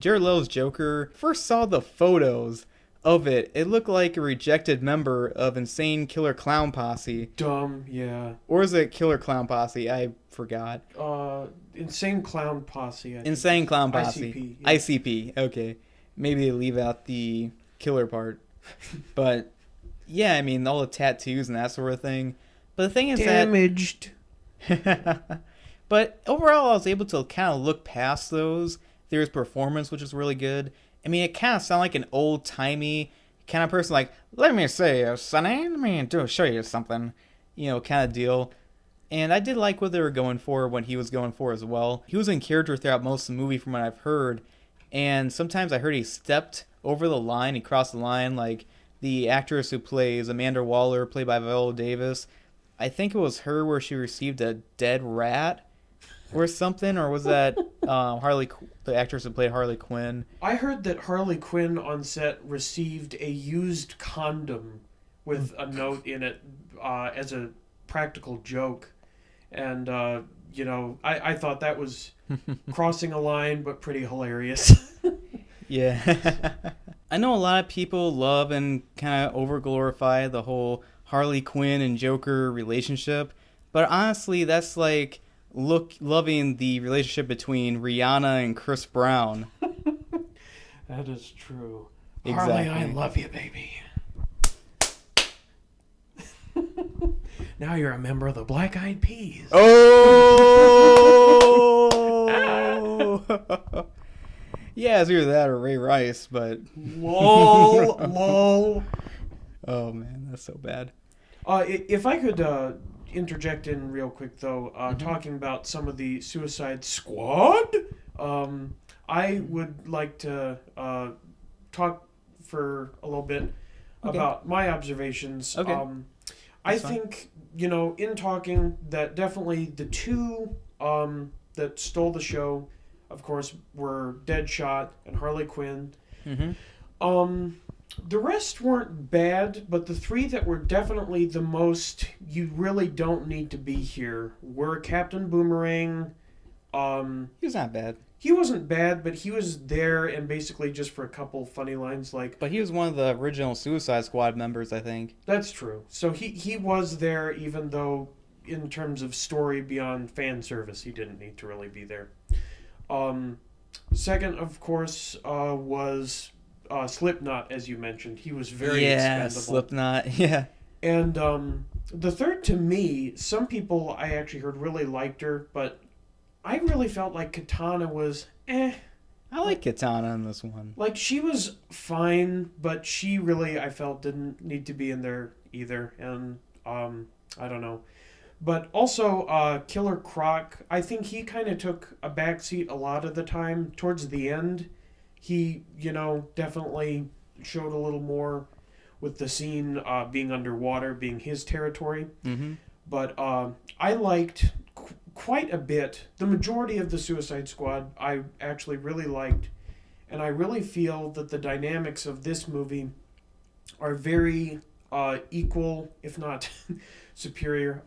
Jared Leto's Joker, first saw the photos of it. It looked like a rejected member of Insane Killer Clown Posse. Dumb, yeah. Or is it Killer Clown Posse? I forgot. Insane Clown Posse. I Insane think Clown Posse. ICP. Yeah. ICP. Okay. Maybe they leave out the killer part. But yeah, I mean all the tattoos and that sort of thing. But the thing is Damaged. But overall, I was able to kind of look past those. There's performance, which is really good. I mean, it kind of sounded like an old-timey kind of person, like, let me see you, Sonny, let me show you something, kind of deal. And I did like what they were going for, what he was going for as well. He was in character throughout most of the movie from what I've heard. And sometimes I heard he stepped over the line, he crossed the line, like the actress who plays Amanda Waller, played by Viola Davis. I think it was her where she received a dead rat or something, or was that the actress who played Harley Quinn? I heard that Harley Quinn on set received a used condom with a note in it as a practical joke. And, I thought that was crossing a line, but pretty hilarious. Yeah. I know a lot of people love and kind of overglorify the whole Harley Quinn and Joker relationship, but honestly, that's like loving the relationship between Rihanna and Chris Brown. That is true. Exactly. Harley, I love you, baby. Now you're a member of the Black Eyed Peas. Oh! Yeah, it's either that or Ray Rice, but... Lol, lol. Oh, man, that's so bad. If I could interject in real quick, though, talking about some of the Suicide Squad, I would like to talk for a little bit about my observations. Okay. I think, in talking, that definitely the two that stole the show, of course, were Deadshot and Harley Quinn. Mm-hmm. The rest weren't bad, but the three that were definitely the most you really don't need to be here were Captain Boomerang. He was not bad. He wasn't bad, but he was there and basically just for a couple funny lines like... But he was one of the original Suicide Squad members, I think. That's true. So he was there even though in terms of story beyond fan service, he didn't need to really be there. Second, of course, was... Slipknot, as you mentioned. He was very expendable. Slipknot, yeah. And the third, to me, some people I actually heard really liked her, but I really felt like Katana was I like Katana in this one. Like, she was fine, but she really, I felt, didn't need to be in there either. And, I don't know. But also, Killer Croc, I think he kind of took a backseat a lot of the time. Towards the end, he, definitely showed a little more with the scene being underwater, being his territory. Mm-hmm. But I liked quite a bit. The majority of the Suicide Squad I actually really liked. And I really feel that the dynamics of this movie are very equal, if not superior.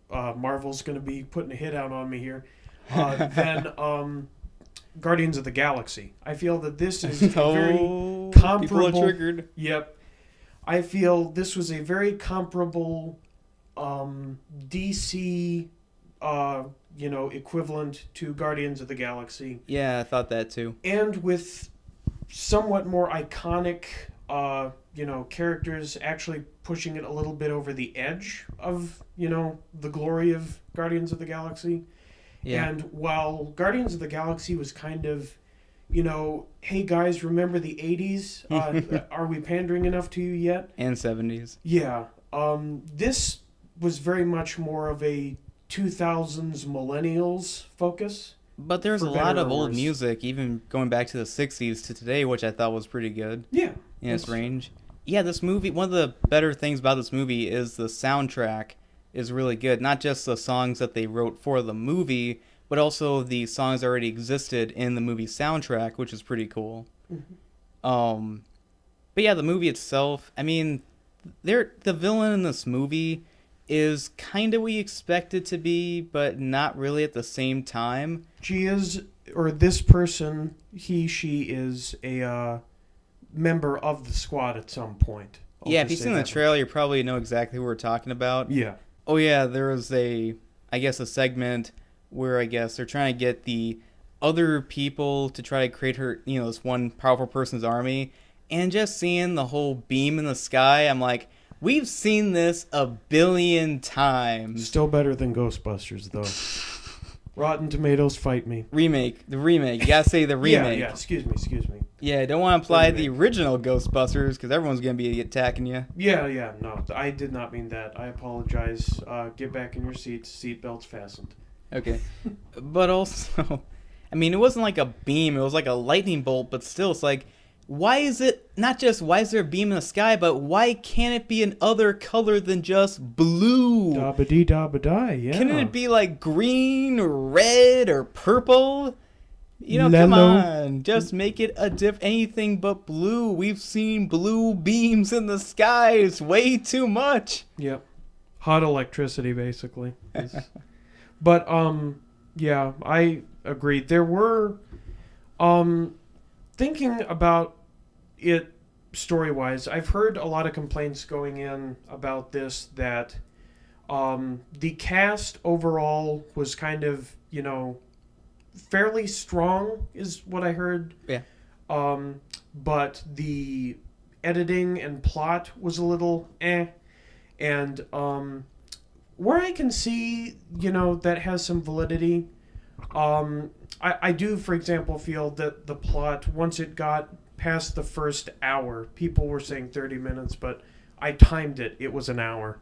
Marvel's going to be putting a hit out on me here. Than Guardians of the Galaxy. I feel that this is a very comparable... People are triggered. Yep. I feel this was a very comparable DC, equivalent to Guardians of the Galaxy. Yeah, I thought that too. And with somewhat more iconic, characters actually pushing it a little bit over the edge of, the glory of Guardians of the Galaxy. Yeah. And while Guardians of the Galaxy was kind of, hey guys, remember the 80s? Are we pandering enough to you yet? And 70s. Yeah. This was very much more of a 2000s millennials focus. But there's a lot of old music, even going back to the 60s to today, which I thought was pretty good. Yeah. In its range. Yeah, this movie, one of the better things about this movie is the soundtrack is really good. Not just the songs that they wrote for the movie, but also the songs that already existed in the movie soundtrack, which is pretty cool. Mm-hmm. But yeah, the movie itself, I mean, the villain in this movie is kind of what you expect it to be, but not really at the same time. She is or this person, she is a member of the squad at some point. Yeah, if you've seen the trailer, you probably know exactly what we're talking about. Yeah. Oh yeah, there was a segment where I guess they're trying to get the other people to try to create her, this one powerful person's army, and just seeing the whole beam in the sky, I'm like, we've seen this a billion times. Still better than Ghostbusters, though. Rotten Tomatoes, fight me. The remake. You gotta say the remake. Yeah, excuse me. Yeah, don't want to apply the original Ghostbusters, because everyone's gonna be attacking you. Yeah, no, I did not mean that. I apologize. Get back in your seats, seatbelts fastened. Okay. But also, I mean, it wasn't like a beam, it was like a lightning bolt, but still, it's like, why is there a beam in the sky, but why can't it be an other color than just blue? Da-ba-dee-da-ba-die, yeah. Couldn't it be like green or red or purple? Come on. Just make it anything but blue. We've seen blue beams in the sky. It's way too much. Yep. Hot electricity, basically. But, yeah, I agree. There were, thinking about it story-wise, I've heard a lot of complaints going in about this, that the cast overall was kind of, fairly strong, is what I heard. Yeah. But the editing and plot was a little and where I can see, that has some validity. I do, for example, feel that the plot, once it got past the first hour, people were saying 30 minutes, but I timed it. It was an hour.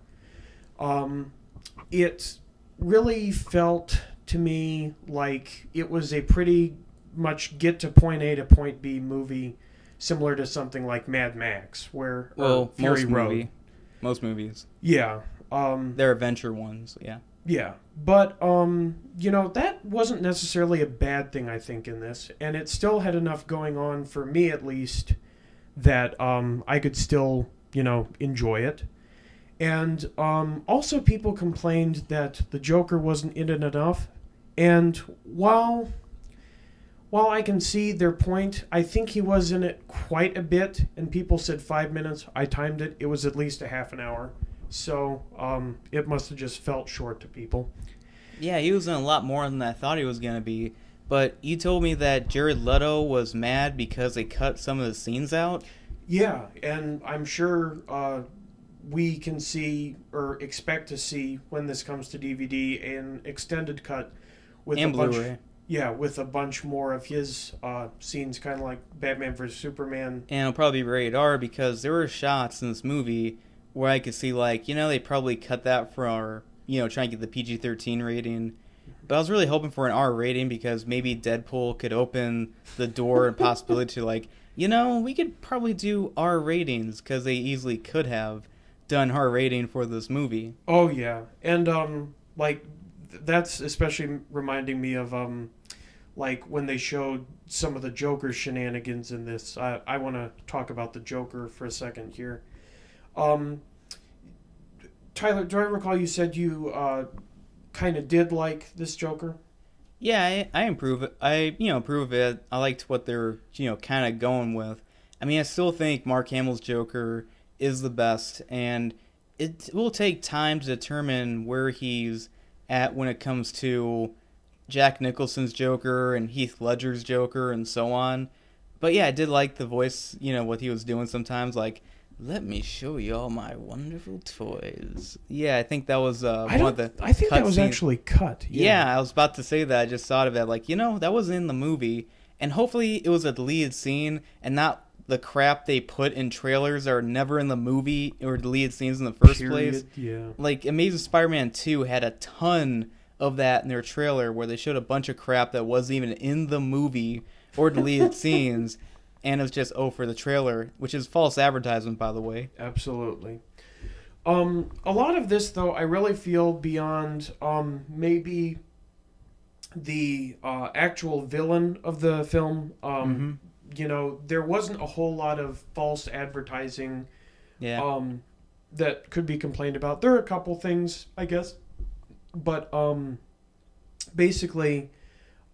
It really felt to me like it was a pretty much get to point A to point B movie, similar to something like Mad Max, where Fury Road. Most movies. Yeah. They're adventure ones, yeah. Yeah, but, that wasn't necessarily a bad thing, I think, in this, and it still had enough going on, for me at least, that I could still, enjoy it. And also people complained that the Joker wasn't in it enough, and while I can see their point, I think he was in it quite a bit, and people said 5 minutes. I timed it. It was at least a half an hour. So it must have just felt short to people. Yeah, he was in a lot more than I thought he was going to be. But you told me that Jared Leto was mad because they cut some of the scenes out? Yeah, and I'm sure we can see or expect to see when this comes to DVD an extended cut with and Blu-ray. Yeah, with a bunch more of his scenes, kind of like Batman vs. Superman. And it'll probably be rated R because there were shots in this movie where I could see, they probably cut that for, trying to get the PG-13 rating. But I was really hoping for an R rating because maybe Deadpool could open the door and possibility to, we could probably do R ratings because they easily could have done R rating for this movie. Oh, yeah. And, that's especially reminding me of, when they showed some of the Joker shenanigans in this. I want to talk about the Joker for a second here. Tyler, do I recall you said you kind of did like this Joker? Yeah, I approve it. Approve of it. I liked what they're, kind of going with. I mean, I still think Mark Hamill's Joker is the best, and it will take time to determine where he's at when it comes to Jack Nicholson's Joker and Heath Ledger's Joker and so on. But yeah, I did like the voice, what he was doing sometimes, let me show you all my wonderful toys. Yeah, I think that was one of the I think that was scenes. actually cut. Yeah, I was about to say that. I just thought of it. That was in the movie. And hopefully it was a deleted scene and not the crap they put in trailers that are never in the movie or deleted scenes in the first place. Yeah. Amazing Spider-Man 2 had a ton of that in their trailer where they showed a bunch of crap that wasn't even in the movie or deleted scenes. And it was just, for the trailer, which is false advertisement, by the way. Absolutely. A lot of this, though, I really feel beyond maybe the actual villain of the film. There wasn't a whole lot of false advertising that could be complained about. There are a couple things, I guess. But basically,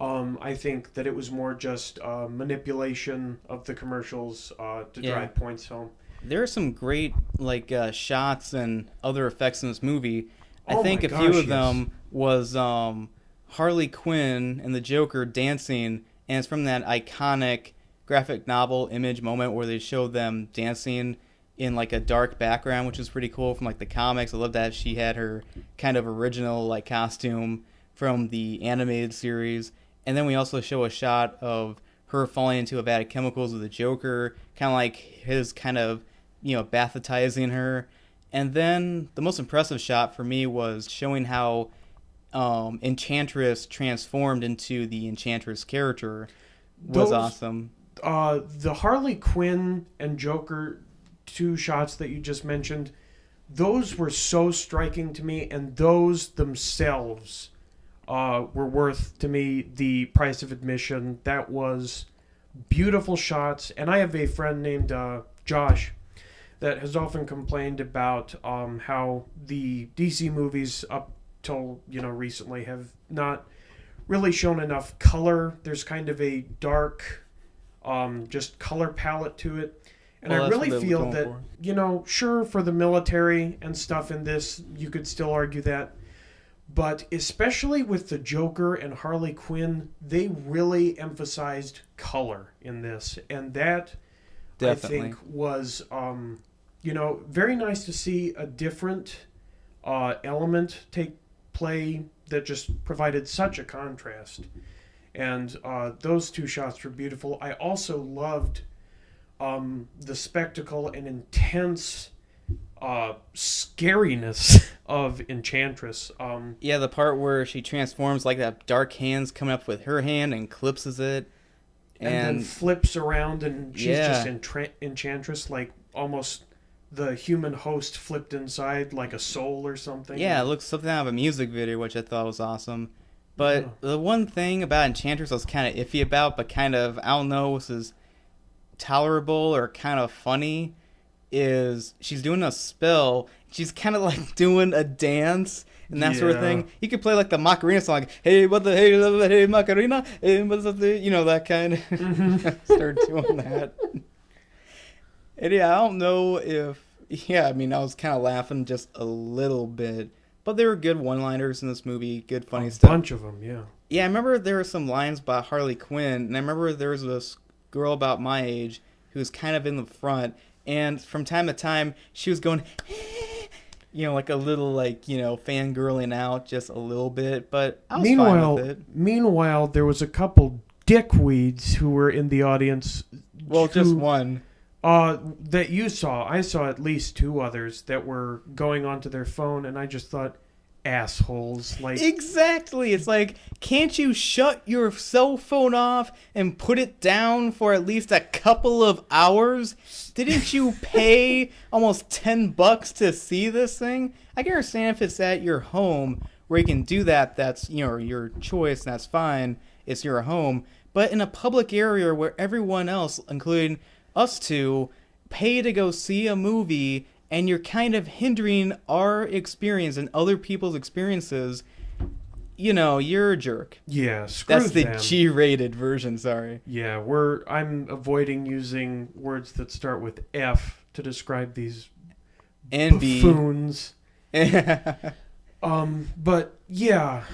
I think that it was more just manipulation of the commercials to Yeah. drive points home. There are some great like shots and other effects in this movie. I Oh think my a few gosh, of yes. them was Harley Quinn and the Joker dancing, and it's from that iconic graphic novel image moment where they show them dancing in like a dark background, which is pretty cool from like the comics. I love that she had her kind of original like costume from the animated series, and then we also show a shot of her falling into a vat of chemicals with the Joker, kind of like his kind of bathatizing her. And then the most impressive shot for me was showing how Enchantress transformed into the Enchantress character was Those awesome. the Harley Quinn and Joker two shots that you just mentioned, those were so striking to me, and those themselves were worth to me the price of admission. That was beautiful shots, and I have a friend named Josh that has often complained about how the DC movies up till recently have not really shown enough color. There's kind of a dark, just color palette to it. And Well, I that's really what they were feel going that, for. sure, for the military and stuff in this, you could still argue that. But especially with the Joker and Harley Quinn, they really emphasized color in this. And that, Definitely. I think, was, very nice to see a different element take play that just provided such a contrast. And those two shots were beautiful. I also loved the spectacle and intense scariness of Enchantress. Yeah, the part where she transforms, like that dark hand's coming up with her hand and clipses it. And then flips around, and she's Yeah. just Enchantress, like almost the human host flipped inside, like a soul or something. Yeah, it looks something out of a music video, which I thought was awesome. But Yeah. the one thing about Enchantress I was kind of iffy about, but kind of, I don't know, this is tolerable or kind of funny, is she's doing a spell. She's kind of like doing a dance and that sort of Yeah. thing. You could play like the Macarena song, like, hey, what the, hey, Macarena, hey, what's up, that kind of. Start doing that. And yeah, I don't know if, I was kind of laughing just a little bit. But there were good one-liners in this movie, good funny A stuff. bunch of them, yeah. Yeah, I remember there were some lines about Harley Quinn, and I remember there was this girl about my age who was kind of in the front, and from time to time, she was going, like a little, fangirling out just a little bit, but I was fine with it. Meanwhile, there was a couple dickweeds who were in the audience. Well, just who- one. that you saw. I saw at least two others that were going onto their phone, and I just thought, assholes. Like, Exactly. It's like, can't you shut your cell phone off and put it down for at least a couple of hours? Didn't you pay almost $10 to see this thing? I can understand if it's at your home where you can do that. That's, your choice. And that's fine. It's your home. But in a public area where everyone else, including us two, pay to go see a movie, and you're kind of hindering our experience and other people's experiences, you're a jerk. yeah, screw That's the them. G-rated version, sorry. Yeah, I'm avoiding using words that start with F to describe these And B. buffoons. But yeah,